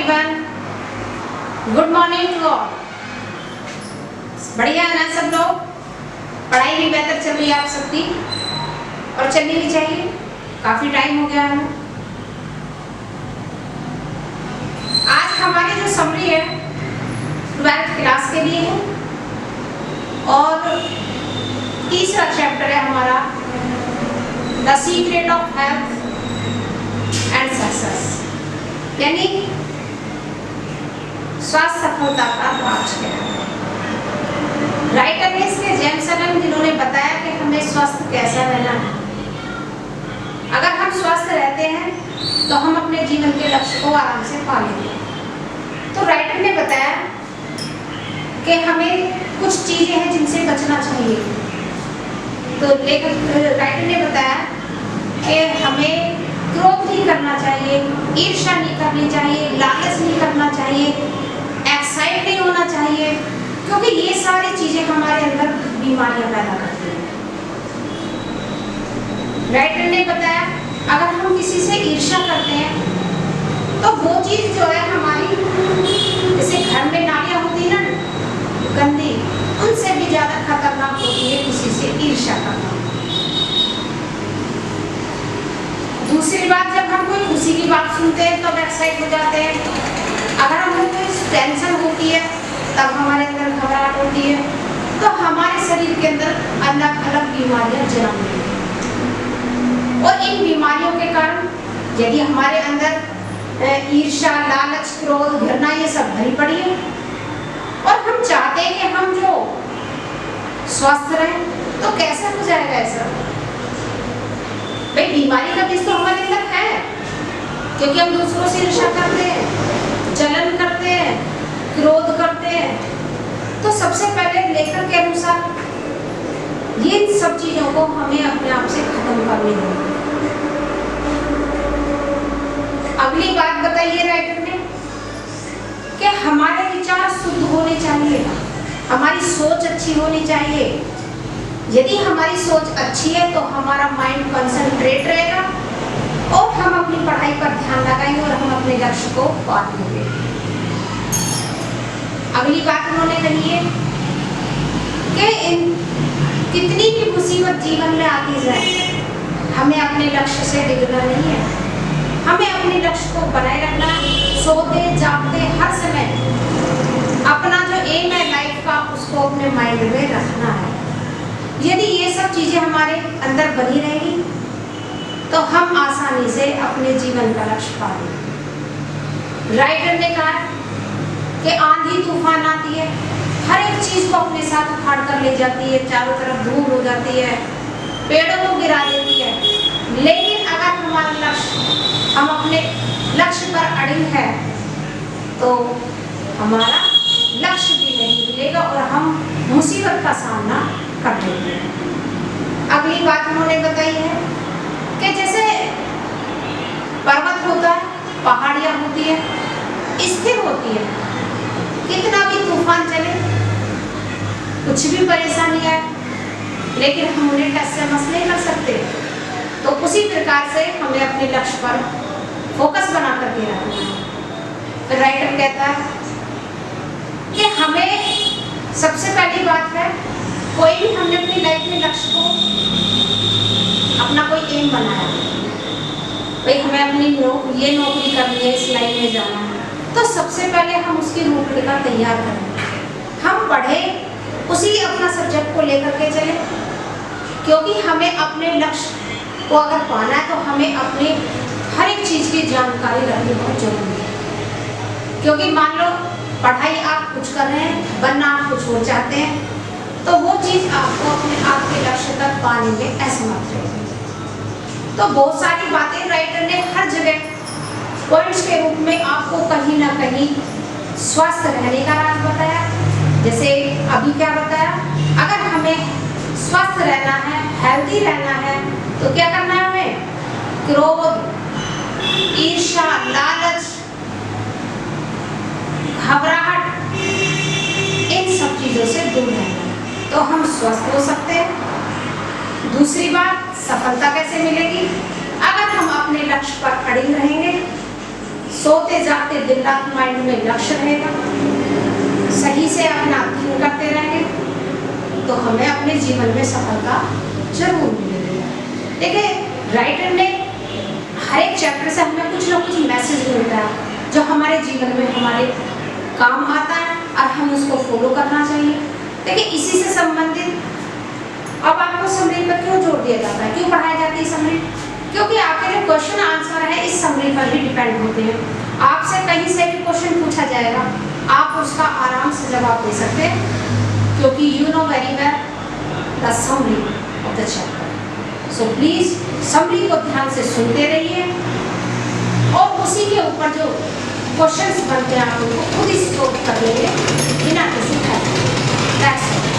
Everyone, good morning to all. बढ़िया है ना सब लोग? पढ़ाई भी बेहतर चल रही है आप सबकी और चलनी भी चाहिए, काफी टाइम हो गया है। आज हमारी जो समरी है 12th क्लास के लिए है और तीसरा चैप्टर है हमारा the secret of health and success, यानी स्वास्थ्य सफलता का राज है। राइटर है इसके जेम्स एलन, जिन्होंने बताया कि हमें स्वस्थ कैसा रहना है। अगर हम स्वस्थ रहते हैं तो हम अपने जीवन के लक्ष्य को आराम से पा लेंगे। तो राइटर ने बताया कि हमें कुछ चीजें हैं जिनसे बचना चाहिए। तो राइटर ने बताया कि हमें क्रोध नहीं करना चाहिए, ईर्ष्या नहीं करनी चाहिए, लालच नहीं करना चाहिए, एक्साइट नहीं होना चाहिए, क्योंकि ये सारी चीजें हमारे अंदर बीमारियां पैदा करती हैं। राइटर ने बताया अगर हम किसी से ईर्ष्या करते हैं तो वो चीज जो है हमारी, जैसे घर में नालियां होती है ना गंदी, उनसे भी ज्यादा खतरनाक होती है किसी से ईर्ष्या करना। दूसरी बात, जब हम कोई खुशी की बात सुनते हैं तो एक्साइट हो जाते हैं। अगर हमें कोई टेंशन होती है तब हमारे अंदर घबराहट होती है, तो हमारे शरीर के अंदर अलग अलग बीमारियां जन्म लेती हैं। और इन बीमारियों के कारण यदि हमारे अंदर ईर्ष्या, लालच, क्रोध, घृणा ये सब भरी पड़ी है और हम चाहते हैं कि हम जो स्वस्थ रहें, तो कैसे हो जाएगा ऐसा? भाई बीमारी का बीज तो हमारे अंदर है, क्योंकि हम दूसरों से ईर्ष्या करते हैं, जलन करते हैं, क्रोध करते हैं। तो सबसे पहले लेखक के अनुसार ये सब चीजों को हमें अपने आप से खत्म करनी होगी। अगली बात बताइए राइटर ने कि हमारे विचार शुद्ध होने चाहिए, हमारी सोच अच्छी होनी चाहिए। यदि हमारी सोच अच्छी है तो हमारा माइंड कंसंट्रेट रहेगा और हम अपनी पढ़ाई पर ध्यान लगाएंगे और हम अपने लक्ष्य को पा लेंगे। अगली बात उन्होंने कही है कि कितनी भी मुसीबत जीवन में आती जाए, हमें अपने लक्ष्य से डिगना नहीं है। हमें अपने लक्ष्य को बनाए रखना, सोते जागते हर समय अपना जो एम है लाइफ का, उसको अपने माइंड में रखना है। यदि ये सब चीजें हमारे अंदर बनी रहेंगी तो हम आसानी से अपने जीवन का लक्ष्य पा लेंगे। राइटर ने कहा कि आंधी तूफान आती है, हर एक चीज को अपने साथ उखाड़ कर ले जाती है, चारों तरफ धूल हो जाती है, पेड़ों को गिरा देती है, लेकिन अगर हमारा लक्ष्य, हम अपने लक्ष्य पर अड़िग है तो हमारा लक्ष्य भी नहीं मिलेगा और हम मुसीबत का सामना कर लेंगे। अगली बात उन्होंने बताई है कि जैसे पर्वत होता है, पहाड़ियां होती है, स्थिर होती है, कितना भी तूफान चले, कुछ भी परेशानी आए, लेकिन हम उन्हें टस से मस नहीं कर सकते। तो उसी प्रकार से हमें अपने लक्ष्य पर फोकस बना करके रखना है। तो राइटर कहता है कि हमें सबसे पहली बात है, कोई भी हमने अपनी लाइफ में लक्ष्य को अपना कोई एम बनाया, भाई हमें अपनी ये नौकरी करनी है, इस लाइन में जाना है, तो सबसे पहले हम उसकी रूपरेखा तैयार करें। हम पढ़े, उसी अपना सब्जेक्ट को लेकर के चले, क्योंकि हमें अपने लक्ष्य को अगर पाना है तो हमें अपने हर एक चीज की जानकारी रखनी बहुत जरूरी है। क्योंकि मान लो पढ़ाई आप कुछ कर रहे हैं, बनना आप कुछ और चाहते हैं, तो वो चीज आपको अपने आपके लक्ष्य तक पाने में असमर्थ रहेगी। तो बहुत सारी बातें राइटर ने हर जगह पॉइंट्स के रूप में आपको कहीं ना कहीं स्वस्थ रहने का राज बताया। जैसे अभी क्या बताया, अगर हमें स्वस्थ रहना है, हेल्दी रहना है, तो क्या करना है? हमें क्रोध, ईर्ष्या, लालच, घबराहट, इन सब चीजों से दूर रहना है, तो हम स्वस्थ हो सकते हैं। दूसरी बात, सफलता कैसे मिलेगी? अगर हम अपने लक्ष्य पर अड़िग रहेंगे, सोते जागते दिन रात माइंड में लक्ष्य रहेगा, सही से अपना अध्ययन करते रहेंगे तो हमें अपने जीवन में सफलता जरूर मिलेगी। देखिए राइटर में हर एक चैप्टर से हमें कुछ ना कुछ मैसेज मिलता है जो हमारे जीवन में हमारे काम आता है और हम उसको फॉलो करना चाहिए। देखिए इसी से संबंधित अब आपको समरी पर क्यों जोर दिया जाता है, क्यों पढ़ाई जाती है समरी? क्योंकि आपके जो क्वेश्चन आंसर है इस समरी पर भी डिपेंड होते हैं। आपसे कहीं से भी क्वेश्चन पूछा जाएगा, आप उसका आराम से जवाब दे सकते हैं क्योंकि you know very well the summary of the chapter. So please summary को ध्यान से सुनते रहिए और उसी के ऊपर जो क्वेश्चंस बनते हैं आप उनको खुद ही सॉल्व कर लेंगे बिना किसी हेल्प।